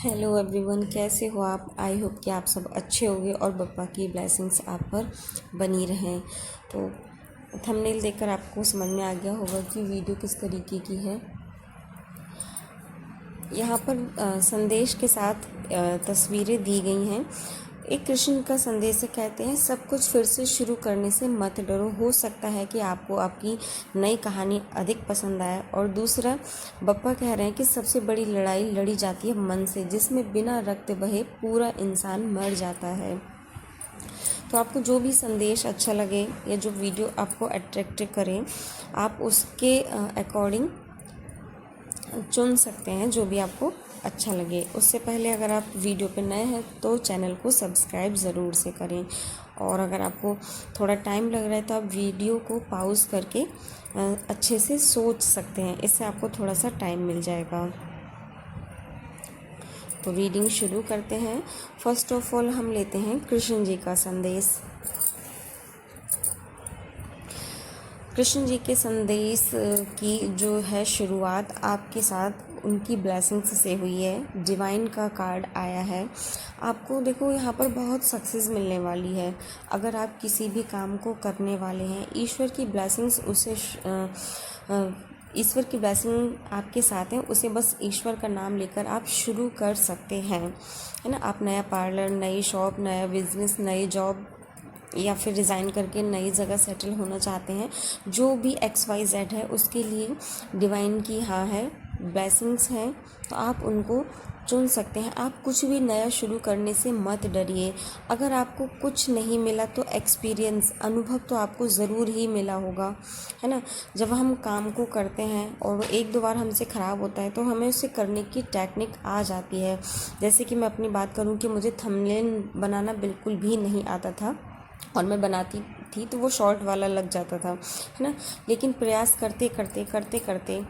Hello everyone, कैसे हो आप। आई होप कि आप सब अच्छे होंगे और बप्पा की ब्लेसिंग्स आप पर बनी रहें। तो थंबनेल देखकर आपको समझ में आ गया होगा कि वीडियो किस तरीके की है। यहाँ पर संदेश के साथ तस्वीरें दी गई हैं। एक कृष्ण का संदेश कहते हैं, सब कुछ फिर से शुरू करने से मत डरो। हो सकता है कि आपको आपकी नई कहानी अधिक पसंद आए। और दूसरा, बप्पा कह रहे हैं कि सबसे बड़ी लड़ाई लड़ी जाती है मन से, जिसमें बिना रक्त बहे पूरा इंसान मर जाता है। तो आपको जो भी संदेश अच्छा लगे या जो वीडियो आपको अट्रैक्ट करे, आप उसके अकॉर्डिंग चुन सकते हैं जो भी आपको अच्छा लगे। उससे पहले अगर आप वीडियो पे नए हैं तो चैनल को सब्सक्राइब ज़रूर से करें। और अगर आपको थोड़ा टाइम लग रहा है तो आप वीडियो को पॉज करके अच्छे से सोच सकते हैं, इससे आपको थोड़ा सा टाइम मिल जाएगा। तो रीडिंग शुरू करते हैं। फर्स्ट ऑफ ऑल हम लेते हैं कृष्ण जी का संदेश। कृष्ण जी के संदेश की जो है शुरुआत आपके साथ उनकी ब्लेसिंग्स से हुई है। डिवाइन का कार्ड आया है। आपको देखो यहाँ पर बहुत सक्सेस मिलने वाली है। अगर आप किसी भी काम को करने वाले हैं, ईश्वर की ब्लेसिंग्स ईश्वर की ब्लेसिंग आपके साथ है। उसे बस ईश्वर का नाम लेकर आप शुरू कर सकते हैं, है ना। आप नया पार्लर, नई शॉप, नया बिजनेस, नई जॉब या फिर रिज़ाइन करके नई जगह सेटल होना चाहते हैं, जो भी XYZ है उसके लिए डिवाइन की हाँ है, ब्लेसिंग्स हैं। तो आप उनको चुन सकते हैं। आप कुछ भी नया शुरू करने से मत डरिए। अगर आपको कुछ नहीं मिला तो एक्सपीरियंस, अनुभव तो आपको ज़रूर ही मिला होगा, है ना। जब हम काम को करते हैं और एक दो बार हमसे ख़राब होता है तो हमें उसे करने की टेक्निक आ जाती है। जैसे कि मैं अपनी बात करूं कि मुझे थंबनेल बनाना बिल्कुल भी नहीं आता था और मैं बनाती थी तो वो शॉर्ट वाला लग जाता था, है ना। लेकिन प्रयास करते करते करते करते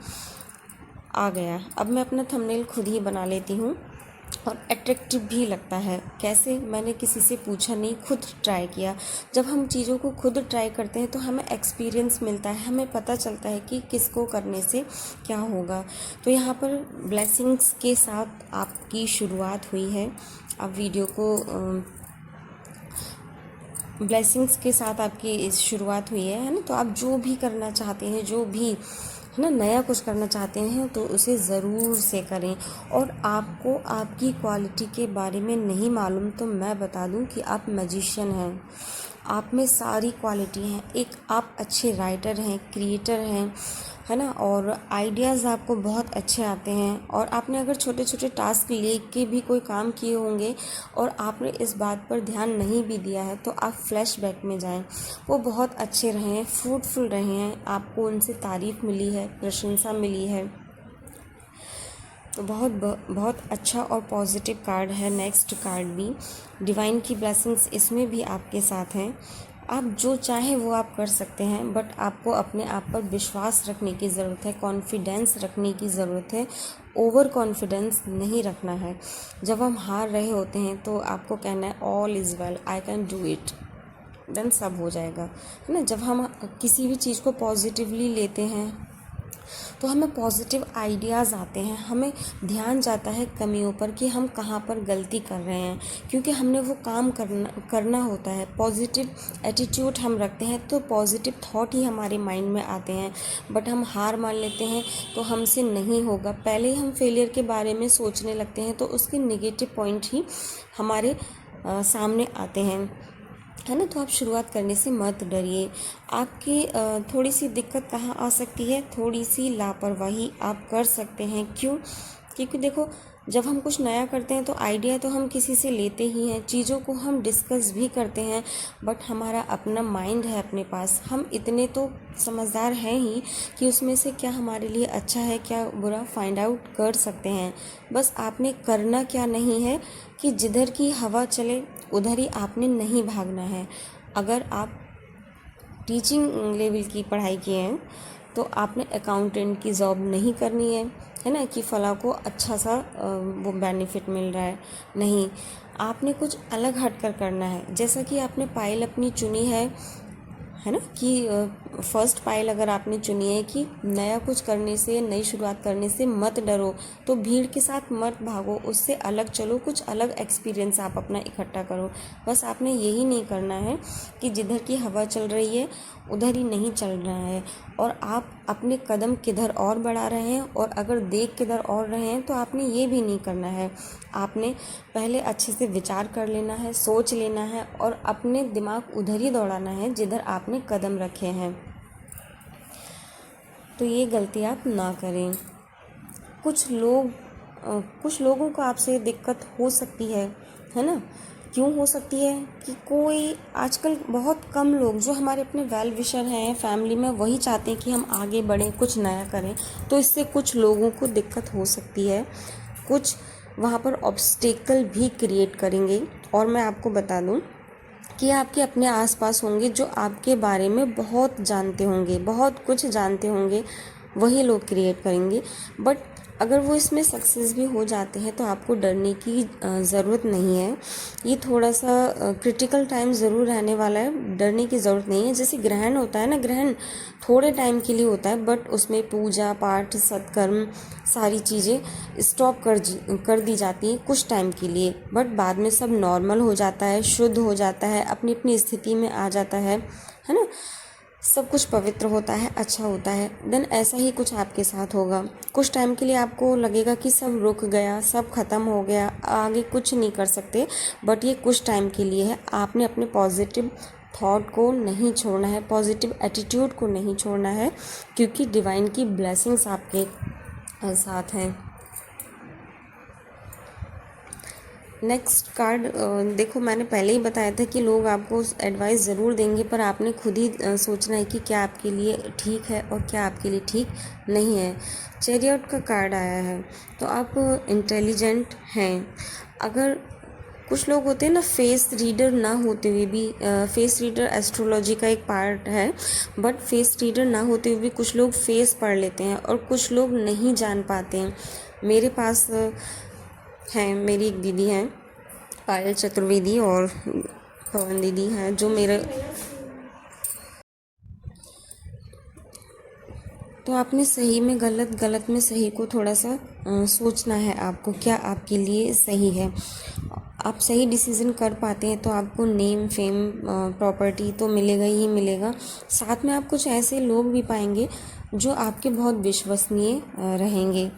आ गया। अब मैं अपना थंबनेल खुद ही बना लेती हूँ और अट्रैक्टिव भी लगता है। कैसे, मैंने किसी से पूछा नहीं, खुद ट्राई किया। जब हम चीज़ों को खुद ट्राई करते हैं तो हमें एक्सपीरियंस मिलता है, हमें पता चलता है कि किसको करने से क्या होगा। तो यहाँ पर ब्लेसिंग्स के साथ आपकी शुरुआत हुई है। आप वीडियो को ब्लेसिंग्स के साथ आपकी इस शुरुआत हुई है ना। तो आप जो भी करना चाहते हैं, जो भी है ना नया कुछ करना चाहते हैं तो उसे ज़रूर से करें। और आपको आपकी क्वालिटी के बारे में नहीं मालूम तो मैं बता दूं कि आप मैजिशियन हैं। आप में सारी क्वालिटी हैं। एक आप अच्छे राइटर हैं, क्रिएटर हैं, है ना। और आइडियाज़ आपको बहुत अच्छे आते हैं। और आपने अगर छोटे छोटे टास्क लेके भी कोई काम किए होंगे और आपने इस बात पर ध्यान नहीं भी दिया है तो आप फ्लैशबैक में जाएं, वो बहुत अच्छे रहे हैं, फ्रूटफुल रहे हैं। आपको उनसे तारीफ़ मिली है, प्रशंसा मिली है। तो बहुत अच्छा और पॉजिटिव कार्ड है। नेक्स्ट कार्ड भी डिवाइन की ब्लेसिंग्स इसमें भी आपके साथ हैं। आप जो चाहें वो आप कर सकते हैं, बट आपको अपने आप पर विश्वास रखने की ज़रूरत है, कॉन्फिडेंस रखने की ज़रूरत है। ओवर कॉन्फिडेंस नहीं रखना है। जब हम हार रहे होते हैं तो आपको कहना है all is well, I can do it, then सब हो जाएगा, है ना। जब हम किसी भी चीज़ को पॉजिटिवली लेते हैं तो हमें पॉजिटिव आइडियाज़ आते हैं। हमें ध्यान जाता है कमियों पर कि हम कहाँ पर गलती कर रहे हैं, क्योंकि हमने वो काम करना होता है। पॉजिटिव एटीट्यूड हम रखते हैं तो पॉजिटिव थॉट ही हमारे माइंड में आते हैं। बट हम हार मान लेते हैं तो हमसे नहीं होगा। पहले ही हम फेलियर के बारे में सोचने लगते हैं तो उसके नेगेटिव पॉइंट ही हमारे सामने आते हैं, है ना। तो आप शुरुआत करने से मत डरिए। आपकी थोड़ी सी दिक्कत कहाँ आ सकती है, थोड़ी सी लापरवाही आप कर सकते हैं। क्यों? क्योंकि देखो, जब हम कुछ नया करते हैं तो आइडिया तो हम किसी से लेते ही हैं, चीज़ों को हम डिस्कस भी करते हैं, बट हमारा अपना माइंड है अपने पास। हम इतने तो समझदार हैं ही कि उसमें से क्या हमारे लिए अच्छा है, क्या बुरा, फाइंड आउट कर सकते हैं। बस आपने करना क्या नहीं है कि जिधर की हवा चले उधर ही आपने नहीं भागना है। अगर आप टीचिंग लेवल की पढ़ाई किए हैं तो आपने अकाउंटेंट की जॉब नहीं करनी है ना, कि फ़लाँ को अच्छा सा वो बेनिफिट मिल रहा है। नहीं, आपने कुछ अलग हट कर करना है। जैसा कि आपने पायल अपनी चुनी है है ना, कि फर्स्ट पाइल अगर आपने चुनी है कि नया कुछ करने से, नई शुरुआत करने से मत डरो, तो भीड़ के साथ मत भागो, उससे अलग चलो, कुछ अलग एक्सपीरियंस आप अपना इकट्ठा करो। बस आपने यही नहीं करना है कि जिधर की हवा चल रही है उधर ही नहीं चल रहा है, और आप अपने कदम किधर और बढ़ा रहे हैं, और अगर देख किधर और रहे हैं तो आपने ये भी नहीं करना है। आपने पहले अच्छे से विचार कर लेना है, सोच लेना है, और अपने दिमाग उधर ही दौड़ाना है जिधर आपने कदम रखे हैं। तो ये गलती आप ना करें। कुछ लोगों को आपसे दिक्कत हो सकती है ना। क्यों हो सकती है कि कोई आजकल बहुत कम लोग जो हमारे अपने वेल विशर हैं फैमिली में, वही चाहते हैं कि हम आगे बढ़ें, कुछ नया करें, तो इससे कुछ लोगों को दिक्कत हो सकती है। कुछ वहाँ पर ऑब्स्टेकल भी क्रिएट करेंगे, और मैं आपको बता दूँ कि आपके अपने आसपास होंगे जो आपके बारे में बहुत जानते होंगे, बहुत कुछ जानते होंगे, वही लोग क्रिएट करेंगे। बट अगर वो इसमें सक्सेस भी हो जाते हैं तो आपको डरने की ज़रूरत नहीं है। ये थोड़ा सा क्रिटिकल टाइम ज़रूर रहने वाला है, डरने की ज़रूरत नहीं है। जैसे ग्रहण होता है ना, ग्रहण थोड़े टाइम के लिए होता है, बट उसमें पूजा पाठ सत्कर्म सारी चीज़ें स्टॉप कर दी जाती हैं कुछ टाइम के लिए, बट बाद में सब नॉर्मल हो जाता है, शुद्ध हो जाता है, अपनी अपनी स्थिति में आ जाता है ना। सब कुछ पवित्र होता है, अच्छा होता है। देन ऐसा ही कुछ आपके साथ होगा। कुछ टाइम के लिए आपको लगेगा कि सब रुक गया, सब ख़त्म हो गया, आगे कुछ नहीं कर सकते, बट ये कुछ टाइम के लिए है। आपने अपने पॉजिटिव थॉट को नहीं छोड़ना है, पॉजिटिव एटीट्यूड को नहीं छोड़ना है, क्योंकि डिवाइन की ब्लेसिंग्स आपके साथ हैं। नेक्स्ट कार्ड देखो, मैंने पहले ही बताया था कि लोग आपको एडवाइस ज़रूर देंगे, पर आपने खुद ही सोचना है कि क्या आपके लिए ठीक है और क्या आपके लिए ठीक नहीं है। चैरियट का कार्ड आया है, तो आप इंटेलिजेंट हैं। अगर कुछ लोग होते हैं ना फेस रीडर ना होते हुए भी, फेस रीडर एस्ट्रोलॉजी का एक पार्ट है, बट फेस रीडर ना होते हुए भी कुछ लोग फेस पढ़ लेते हैं और कुछ लोग नहीं जान पाते हैं। मेरे पास हैं, मेरी एक दीदी हैं पायल चतुर्वेदी, और पवन दीदी हैं जो मेरे, तो आपने सही में गलत, गलत में सही को थोड़ा सा सोचना है आपको, क्या आपके लिए सही है। आप सही डिसीज़न कर पाते हैं तो आपको नेम फेम प्रॉपर्टी तो मिलेगा ही मिलेगा, साथ में आप कुछ ऐसे लोग भी पाएंगे जो आपके बहुत विश्वसनीय रहेंगे,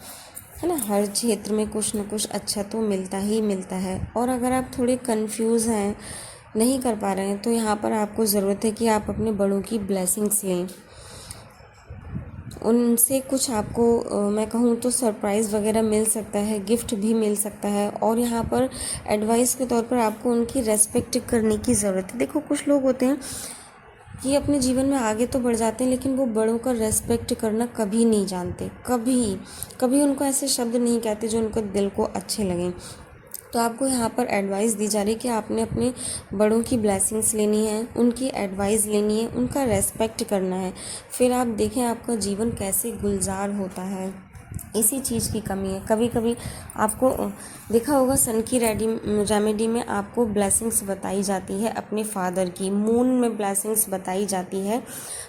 है ना। हर क्षेत्र में कुछ न कुछ अच्छा तो मिलता ही मिलता है। और अगर आप थोड़े कंफ्यूज हैं, नहीं कर पा रहे हैं, तो यहाँ पर आपको ज़रूरत है कि आप अपने बड़ों की ब्लेसिंग्स लें, उनसे कुछ आपको मैं कहूँ तो सरप्राइज़ वगैरह मिल सकता है, गिफ्ट भी मिल सकता है। और यहाँ पर एडवाइस के तौर पर आपको उनकी रेस्पेक्ट करने की ज़रूरत है। देखो, कुछ लोग होते हैं कि अपने जीवन में आगे तो बढ़ जाते हैं, लेकिन वो बड़ों का रेस्पेक्ट करना कभी नहीं जानते, कभी उनको ऐसे शब्द नहीं कहते जो उनको दिल को अच्छे लगें। तो आपको यहाँ पर एडवाइस दी जा रही है कि आपने अपने बड़ों की ब्लेसिंग्स लेनी है, उनकी एडवाइस लेनी है, उनका रेस्पेक्ट करना है, फिर आप देखें आपका जीवन कैसे गुलजार होता है। इसी चीज़ की कमी है। कभी कभी आपको देखा होगा सन की रेमेडी में आपको ब्लेसिंग्स बताई जाती है अपने फादर की, मून में ब्लेसिंग्स बताई जाती है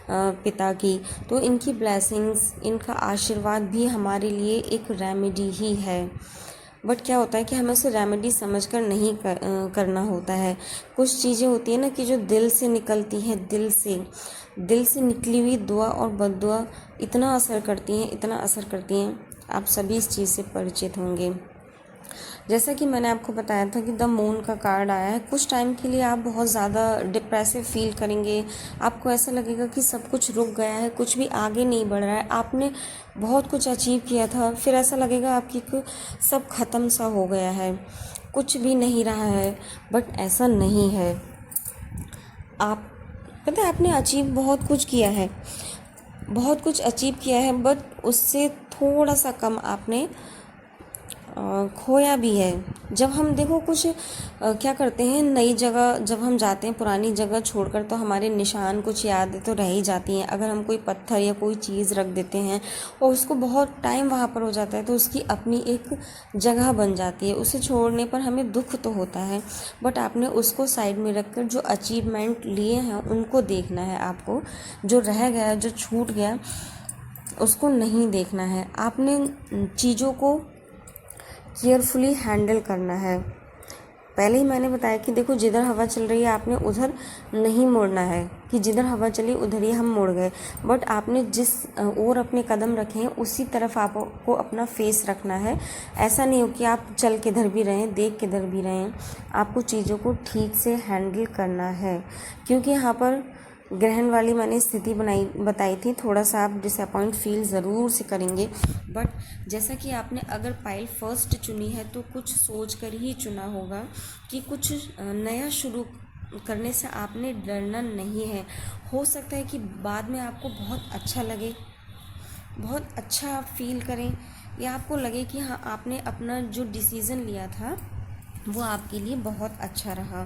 पिता की। तो इनकी ब्लेसिंग्स, इनका आशीर्वाद भी हमारे लिए एक रेमेडी ही है। बट क्या होता है कि हमें उसे रेमेडी समझकर नहीं करना होता है। कुछ चीज़ें होती हैं ना कि जो दिल से निकलती हैं, दिल से निकली हुई दुआ और बद्दुआ इतना असर करती हैं, आप सभी इस चीज़ से परिचित होंगे। जैसा कि मैंने आपको बताया था कि द मून का कार्ड आया है, कुछ टाइम के लिए आप बहुत ज़्यादा डिप्रेसिव फील करेंगे, आपको ऐसा लगेगा कि सब कुछ रुक गया है, कुछ भी आगे नहीं बढ़ रहा है, आपने बहुत कुछ अचीव किया था, फिर ऐसा लगेगा आपकी सब ख़त्म सा हो गया है, कुछ भी नहीं रहा है। बट ऐसा नहीं है। आप पता है आपने अचीव बहुत कुछ किया है, बट उससे थोड़ा सा कम आपने खोया भी है। जब हम देखो कुछ क्या करते हैं, नई जगह जब हम जाते हैं, पुरानी जगह छोड़कर, तो हमारे निशान कुछ यादें तो रह ही जाती हैं। अगर हम कोई पत्थर या कोई चीज़ रख देते हैं और उसको बहुत टाइम वहाँ पर हो जाता है, तो उसकी अपनी एक जगह बन जाती है। उसे छोड़ने पर हमें दुख तो होता है, बट आपने उसको साइड में रख कर जो अचीवमेंट लिए हैं उनको देखना है। आपको जो रह गया, जो छूट गया, उसको नहीं देखना है। आपने चीज़ों को केयरफुली हैंडल करना है। पहले ही मैंने बताया कि देखो, जिधर हवा चल रही है आपने उधर नहीं मुड़ना है, कि जिधर हवा चली उधर ही हम मुड़ गए। बट आपने जिस ओर अपने कदम रखे हैं उसी तरफ आपको अपना फेस रखना है। ऐसा नहीं हो कि आप चल किधर भी रहें, देख किधर भी रहें। आपको चीज़ों को ठीक से हैंडल करना है, क्योंकि यहाँ पर ग्रहण वाली मैंने स्थिति बताई थी। थोड़ा सा आप डिसअपॉइंट फील ज़रूर से करेंगे, बट जैसा कि आपने अगर पाइल फर्स्ट चुनी है तो कुछ सोच कर ही चुना होगा कि कुछ नया शुरू करने से आपने डरना नहीं है। हो सकता है कि बाद में आपको बहुत अच्छा लगे, बहुत अच्छा फील करें, या आपको लगे कि हाँ, आपने अपना जो डिसीज़न लिया था वो आपके लिए बहुत अच्छा रहा।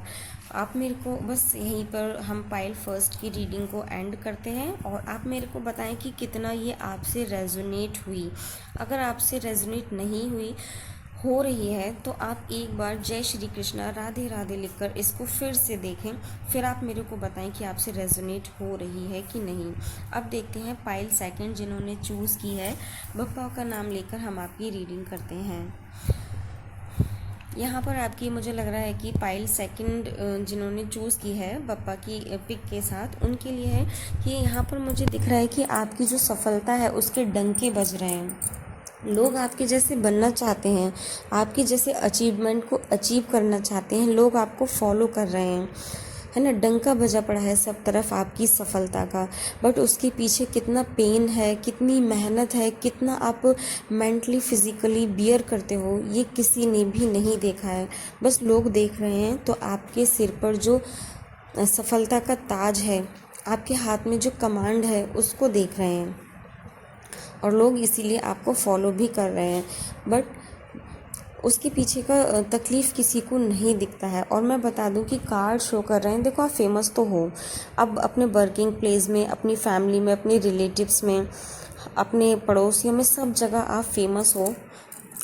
आप मेरे को बस यहीं पर हम पाइल फर्स्ट की रीडिंग को एंड करते हैं, और आप मेरे को बताएं कि कितना ये आपसे रेजोनेट हुई। अगर आपसे रेजोनेट नहीं हुई, हो रही है, तो आप एक बार जय श्री कृष्णा राधे राधे लिखकर इसको फिर से देखें। फिर आप मेरे को बताएं कि आपसे रेजोनेट हो रही है कि नहीं। अब देखते हैं पाइल सेकंड जिन्होंने चूज़ की है। बप्पा का नाम लेकर हम आपकी रीडिंग करते हैं। यहाँ पर आपकी मुझे लग रहा है कि पाइल सेकंड जिन्होंने चूज़ की है बप्पा की पिक के साथ, उनके लिए है कि यहाँ पर मुझे दिख रहा है कि आपकी जो सफलता है उसके डंके बज रहे हैं। लोग आपके जैसे बनना चाहते हैं, आपके जैसे अचीवमेंट को अचीव करना चाहते हैं, लोग आपको फॉलो कर रहे हैं, है ना। डंका बजा पड़ा है सब तरफ आपकी सफलता का, बट उसके पीछे कितना पेन है, कितनी मेहनत है, कितना आप मेंटली फिज़िकली बियर करते हो, ये किसी ने भी नहीं देखा है। बस लोग देख रहे हैं तो आपके सिर पर जो सफलता का ताज है, आपके हाथ में जो कमांड है, उसको देख रहे हैं, और लोग इसीलिए आपको फॉलो भी कर रहे हैं। बट उसके पीछे का तकलीफ़ किसी को नहीं दिखता है। और मैं बता दूं कि कार्ड शो कर रहे हैं, देखो आप फेमस तो हो, अब अपने वर्किंग प्लेस में, अपनी फैमिली में, अपने रिलेटिव्स में, अपने पड़ोसियों में, सब जगह आप फेमस हो,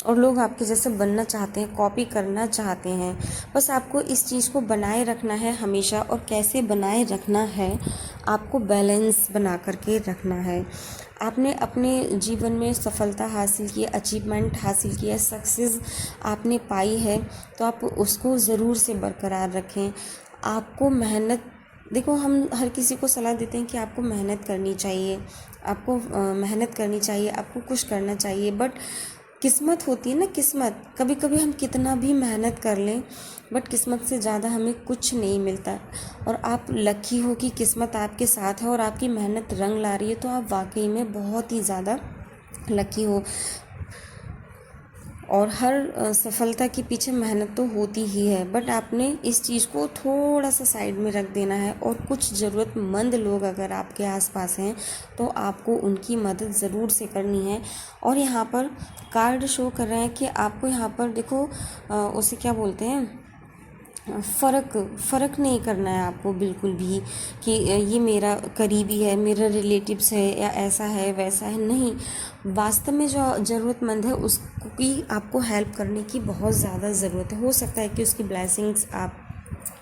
और लोग आपके जैसे बनना चाहते हैं, कॉपी करना चाहते हैं। बस आपको इस चीज़ को बनाए रखना है हमेशा। और कैसे बनाए रखना है, आपको बैलेंस बना करके रखना है। आपने अपने जीवन में सफलता हासिल की, अचीवमेंट हासिल किया, सक्सेस आपने पाई है, तो आप उसको ज़रूर से बरकरार रखें। आपको मेहनत, देखो हम हर किसी को सलाह देते हैं कि आपको मेहनत करनी चाहिए, आपको मेहनत करनी चाहिए, आपको कुछ करना चाहिए, बट किस्मत होती है ना, किस्मत, कभी कभी हम कितना भी मेहनत कर लें बट किस्मत से ज़्यादा हमें कुछ नहीं मिलता। और आप लकी हो कि किस्मत आपके साथ है और आपकी मेहनत रंग ला रही है, तो आप वाकई में बहुत ही ज़्यादा लकी हो। और हर सफलता के पीछे मेहनत तो होती ही है, बट आपने इस चीज़ को थोड़ा सा साइड में रख देना है। और कुछ ज़रूरतमंद लोग अगर आपके आसपास हैं तो आपको उनकी मदद ज़रूर से करनी है। और यहाँ पर कार्ड शो कर रहे हैं कि आपको यहाँ पर देखो उसे क्या बोलते हैं, फ़र्क नहीं करना है आपको बिल्कुल भी कि ये मेरा करीबी है, मेरा रिलेटिव्स है, या ऐसा है वैसा है, नहीं। वास्तव में जो ज़रूरतमंद है उसकी आपको हेल्प करने की बहुत ज़्यादा ज़रूरत है। हो सकता है कि उसकी ब्लेसिंग्स आप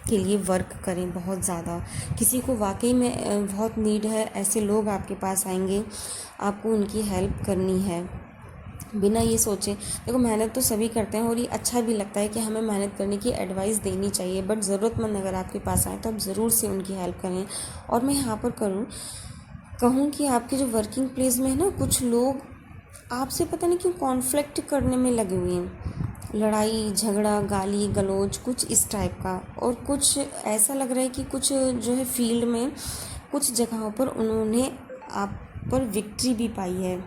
के लिए वर्क करें बहुत ज़्यादा। किसी को वाकई में बहुत नीड है, ऐसे लोग आपके पास आएंगे, आपको उनकी हेल्प करनी है बिना ये सोचे। देखो मेहनत तो सभी करते हैं और ये अच्छा भी लगता है कि हमें मेहनत करने की एडवाइस देनी चाहिए, बट ज़रूरतमंद अगर आपके पास आए तो आप ज़रूर से उनकी हेल्प करें। और मैं यहाँ पर कहूँ कि आपके जो वर्किंग प्लेस में है ना, कुछ लोग आपसे पता नहीं क्यों कॉन्फ्लिक्ट करने में लगे हुए हैं, लड़ाई झगड़ा, गाली गलौज, कुछ इस टाइप का। और कुछ ऐसा लग रहा है कि कुछ जो है फील्ड में कुछ जगहों पर उन्होंने आप पर विक्ट्री भी पाई है।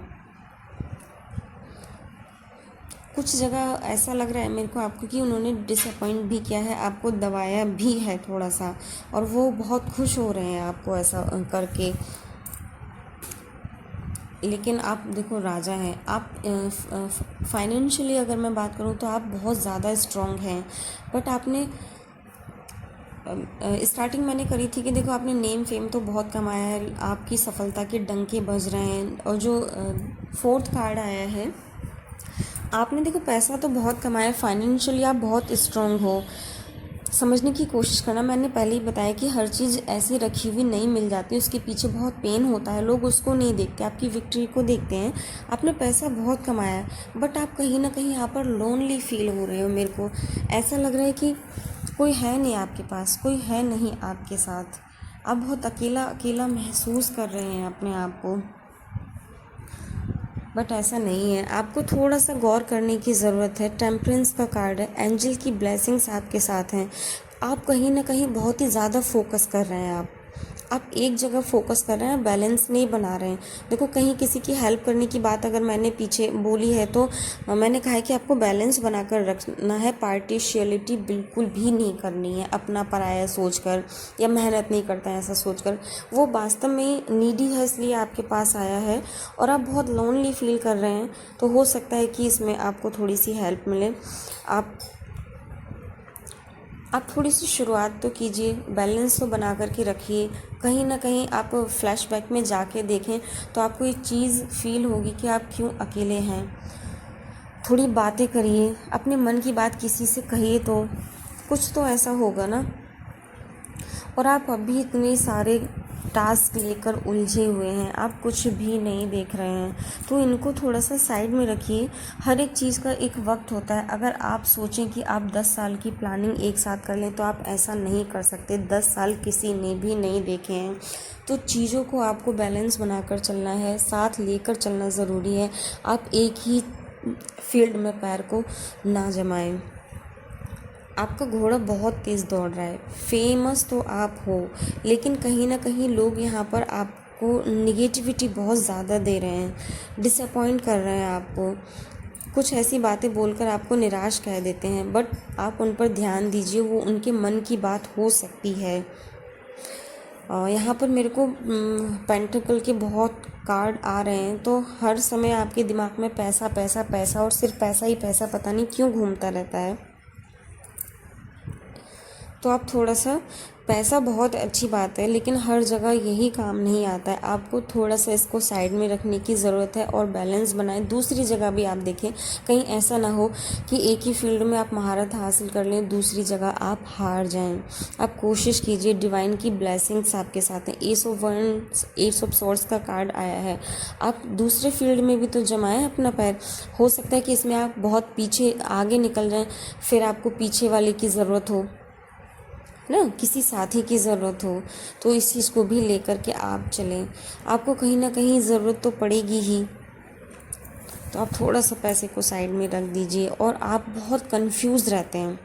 कुछ जगह ऐसा लग रहा है मेरे को आपको कि उन्होंने डिसअपॉइंट भी किया है, आपको दबाया भी है थोड़ा सा, और वो बहुत खुश हो रहे हैं आपको ऐसा करके। लेकिन आप देखो राजा हैं आप। फाइनेंशियली अगर मैं बात करूँ तो आप बहुत ज़्यादा स्ट्रॉन्ग हैं, बट आपने स्टार्टिंग मैंने करी थी कि देखो आपने नेम फेम तो बहुत कमाया है, आपकी सफलता के डंके बज रहे हैं। और जो फोर्थ कार्ड आया है, आपने देखो पैसा तो बहुत कमाया, फाइनेंशियली आप बहुत स्ट्रॉन्ग हो। समझने की कोशिश करना, मैंने पहले ही बताया कि हर चीज़ ऐसी रखी हुई नहीं मिल जाती, उसके पीछे बहुत पेन होता है, लोग उसको नहीं देखते, आपकी विक्ट्री को देखते हैं। आपने पैसा बहुत कमाया है, बट आप कहीं ना कहीं यहाँ पर लोनली फील हो रहे हो। मेरे को ऐसा लग रहा है कि कोई है नहीं आपके पास, कोई है नहीं आपके साथ, आप बहुत अकेला अकेला महसूस कर रहे हैं अपने आप को। बट ऐसा नहीं है, आपको थोड़ा सा गौर करने की ज़रूरत है। टेम्परेंस का कार्ड है, एंजल की ब्लेसिंग्स आपके साथ हैं। आप कहीं ना कहीं बहुत ही ज़्यादा फोकस कर रहे हैं। आप एक जगह फोकस कर रहे हैं, बैलेंस नहीं बना रहे हैं। देखो कहीं किसी की हेल्प करने की बात अगर मैंने पीछे बोली है तो मैंने कहा है कि आपको बैलेंस बनाकर रखना है, पार्टिशियलिटी बिल्कुल भी नहीं करनी है अपना पराया सोचकर, या मेहनत नहीं करता है ऐसा सोचकर। वो वास्तव में नीडी है इसलिए आपके पास आया है, और आप बहुत लोनली फील कर रहे हैं, तो हो सकता है कि इसमें आपको थोड़ी सी हेल्प मिले। आप थोड़ी सी शुरुआत तो कीजिए, बैलेंस तो बना करके रखिए। कहीं ना कहीं आप फ्लैशबैक में जाके देखें तो आपको ये चीज़ फील होगी कि आप क्यों अकेले हैं। थोड़ी बातें करिए, अपने मन की बात किसी से कहिए, तो कुछ तो ऐसा होगा ना। और आप अभी इतने सारे टास्क लेकर उलझे हुए हैं, आप कुछ भी नहीं देख रहे हैं, तो इनको थोड़ा सा साइड में रखिए। हर एक चीज़ का एक वक्त होता है। अगर आप सोचें कि आप 10 साल की प्लानिंग एक साथ कर लें तो आप ऐसा नहीं कर सकते। 10 साल किसी ने भी नहीं देखे हैं। तो चीज़ों को आपको बैलेंस बनाकर चलना है, साथ लेकर चलना ज़रूरी है। आप एक ही फील्ड में पैर को ना जमाएं। आपका घोड़ा बहुत तेज़ दौड़ रहा है, फेमस तो आप हो, लेकिन कहीं ना कहीं लोग यहाँ पर आपको निगेटिविटी बहुत ज़्यादा दे रहे हैं, डिसअपॉइंट कर रहे हैं आपको, कुछ ऐसी बातें बोलकर आपको निराश कह देते हैं। बट आप उन पर ध्यान दीजिए, वो उनके मन की बात हो सकती है। यहाँ पर मेरे को पेंटिकल के बहुत कार्ड आ रहे हैं, तो हर समय आपके दिमाग में पैसा पैसा पैसा और सिर्फ पैसा ही पैसा, पता नहीं क्यों घूमता रहता है। तो आप थोड़ा सा, पैसा बहुत अच्छी बात है लेकिन हर जगह यही काम नहीं आता है। आपको थोड़ा सा इसको साइड में रखने की ज़रूरत है और बैलेंस बनाएं। दूसरी जगह भी आप देखें, कहीं ऐसा ना हो कि एक ही फील्ड में आप महारत हासिल कर लें, दूसरी जगह आप हार जाएं। आप कोशिश कीजिए, डिवाइन की ब्लेसिंग्स आपके साथ हैं। एस ऑफ सॉर्ड्स का कार्ड आया है। आप दूसरे फील्ड में भी तो जमाएं अपना पैर। हो सकता है कि इसमें आप बहुत पीछे आगे निकल जाएं, फिर आपको पीछे वाले की ज़रूरत हो ना, किसी साथी की ज़रूरत हो, तो इस चीज़ को भी लेकर के आप चलें। आपको कहीं ना कहीं ज़रूरत तो पड़ेगी ही, तो आप थोड़ा सा पैसे को साइड में रख दीजिए। और आप बहुत कंफ्यूज रहते हैं।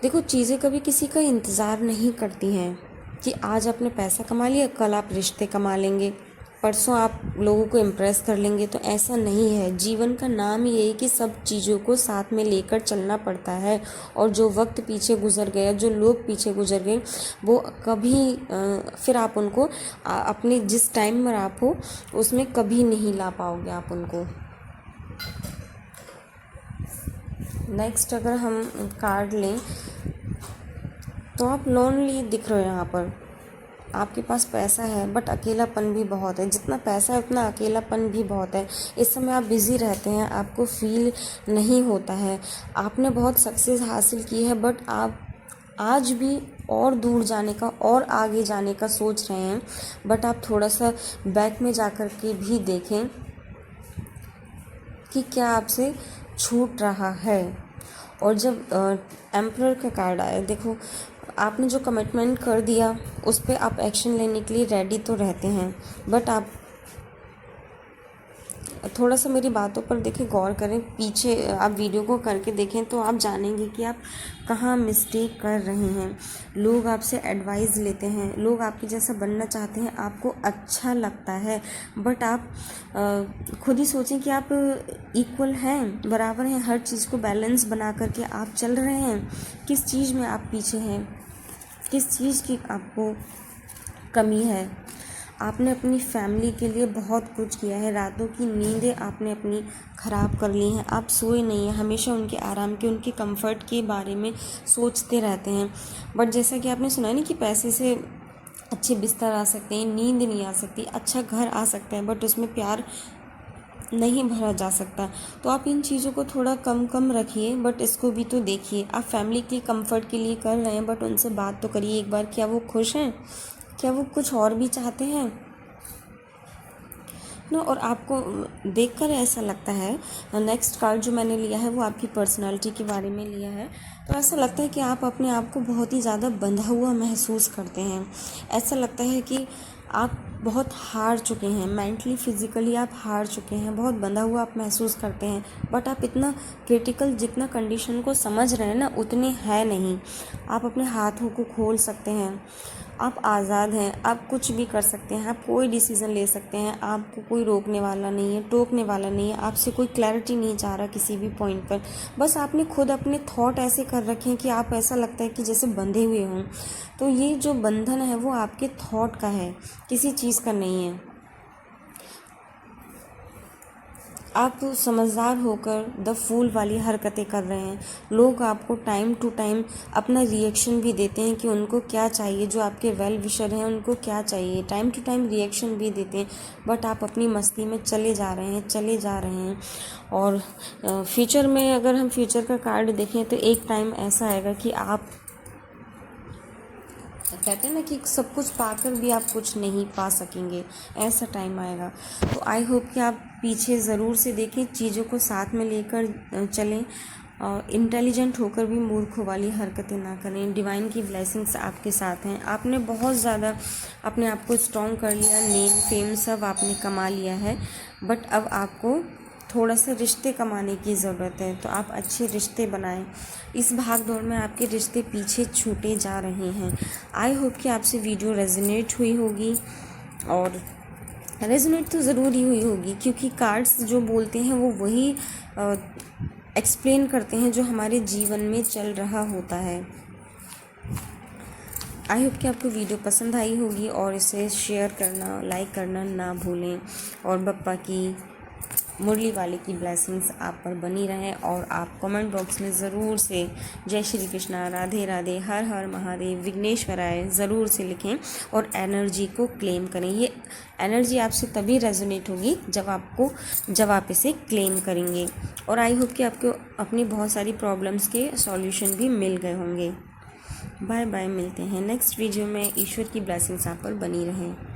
देखो चीज़ें कभी किसी का इंतज़ार नहीं करती हैं कि आज आपने पैसा कमा लिया, कल आप रिश्ते कमा लेंगे, परसों आप लोगों को इम्प्रेस कर लेंगे, तो ऐसा नहीं है। जीवन का नाम ये है कि सब चीज़ों को साथ में लेकर चलना पड़ता है। और जो वक्त पीछे गुजर गया, जो लोग पीछे गुजर गए, वो कभी फिर आप उनको अपने जिस टाइम में आप हो उसमें कभी नहीं ला पाओगे आप उनको। नेक्स्ट अगर हम कार्ड लें तो आप लोनली दिख रहे हो। यहाँ पर आपके पास पैसा है बट अकेलापन भी बहुत है। जितना पैसा है उतना अकेलापन भी बहुत है। इस समय आप बिज़ी रहते हैं, आपको फील नहीं होता है। आपने बहुत सक्सेस हासिल की है बट आप आज भी और दूर जाने का और आगे जाने का सोच रहे हैं। बट आप थोड़ा सा बैक में जा कर के भी देखें कि क्या आपसे छूट रहा है। और जब एम्परर का कार्ड आया, देखो आपने जो कमिटमेंट कर दिया उस पर आप एक्शन लेने के लिए रेडी तो रहते हैं, बट आप थोड़ा सा मेरी बातों पर देखें, गौर करें, पीछे आप वीडियो को करके देखें तो आप जानेंगे कि आप कहाँ मिस्टेक कर रहे हैं। लोग आपसे एडवाइस लेते हैं, लोग आपके जैसा बनना चाहते हैं, आपको अच्छा लगता है, बट आप खुद ही सोचें कि आप इक्वल हैं, बराबर हैं, हर चीज़ को बैलेंस बना करके आप चल रहे हैं। किस चीज़ में आप पीछे हैं, किस चीज़ की आपको कमी है। आपने अपनी फैमिली के लिए बहुत कुछ किया है, रातों की नींदें आपने अपनी ख़राब कर ली हैं, आप सोए नहीं हैं, हमेशा उनके आराम के, उनके कंफर्ट के बारे में सोचते रहते हैं। बट जैसा कि आपने सुना नहीं कि पैसे से अच्छे बिस्तर आ सकते हैं, नींद नहीं आ सकती, अच्छा घर आ सकता है, बट उसमें प्यार नहीं भरा जा सकता। तो आप इन चीज़ों को थोड़ा कम कम रखिए, बट इसको भी तो देखिए। आप फैमिली के कंफर्ट के लिए कर रहे हैं, बट उनसे बात तो करिए एक बार, क्या वो खुश हैं, क्या वो कुछ और भी चाहते हैं ना। और आपको देखकर ऐसा लगता है, नेक्स्ट कार्ड जो मैंने लिया है वो आपकी पर्सनालिटी के बारे में लिया है, तो ऐसा लगता है कि आप अपने आप को बहुत ही ज़्यादा बंधा हुआ महसूस करते हैं। ऐसा लगता है कि आप बहुत हार चुके हैं, मेंटली फिज़िकली आप हार चुके हैं, बहुत बंधा हुआ आप महसूस करते हैं। बट आप इतना क्रिटिकल जितना कंडीशन को समझ रहे हैं ना, उतने है नहीं। आप अपने हाथों को खोल सकते हैं, आप आज़ाद हैं, आप कुछ भी कर सकते हैं, आप कोई डिसीज़न ले सकते हैं, आपको कोई रोकने वाला नहीं है, टोकने वाला नहीं है, आपसे कोई क्लैरिटी नहीं चाह रहा किसी भी पॉइंट पर। बस आपने खुद अपने थॉट ऐसे कर रखे हैं कि आप, ऐसा लगता है कि जैसे बंधे हुए हों। तो ये जो बंधन है वो आपके थॉट का है, किसी चीज़ का नहीं है। आप समझदार होकर द फूल वाली हरकतें कर रहे हैं। लोग आपको टाइम टू टाइम अपना रिएक्शन भी देते हैं कि उनको क्या चाहिए, जो आपके वेल विशर हैं उनको क्या चाहिए, टाइम टू टाइम रिएक्शन भी देते हैं। बट आप अपनी मस्ती में चले जा रहे हैं, चले जा रहे हैं। और फ्यूचर में अगर हम फ्यूचर का कार्ड देखें तो एक टाइम ऐसा आएगा कि आप कहते हैं ना कि सब कुछ पाकर भी आप कुछ नहीं पा सकेंगे, ऐसा टाइम आएगा। तो आई होप कि आप पीछे ज़रूर से देखें, चीज़ों को साथ में लेकर चलें, और इंटेलिजेंट होकर भी मूर्खों वाली हरकतें ना करें। डिवाइन की ब्लेसिंग्स आपके साथ हैं। आपने बहुत ज़्यादा अपने आप को स्ट्रॉन्ग कर लिया, नेम फेम सब आपने कमा लिया है, बट अब आपको थोड़ा सा रिश्ते कमाने की ज़रूरत है। तो आप अच्छे रिश्ते बनाएं। इस भाग दौड़ में आपके रिश्ते पीछे छूटे जा रहे हैं। आई होप कि आपसे वीडियो रेजोनेट हुई होगी, और रेजोनेट तो ज़रूर ही हुई होगी, क्योंकि कार्ड्स जो बोलते हैं वो वही एक्सप्लेन करते हैं जो हमारे जीवन में चल रहा होता है। आई होप कि आपको वीडियो पसंद आई होगी, और इसे शेयर करना, लाइक करना ना भूलें। और बप्पा की मुरली वाले की ब्लेसिंग्स आप पर बनी रहें। और आप कमेंट बॉक्स में ज़रूर से जय श्री कृष्णा, राधे राधे, हर हर महादेव, विघ्नेश्वराय ज़रूर से लिखें, और एनर्जी को क्लेम करें। ये एनर्जी आपसे तभी रेजोनेट होगी जब आप इसे क्लेम करेंगे। और आई होप कि आपको अपनी बहुत सारी प्रॉब्लम्स के सॉल्यूशन भी मिल गए होंगे। बाय बाय, मिलते हैं नेक्स्ट वीडियो में। ईश्वर की ब्लेसिंग्स आप पर बनी रहें।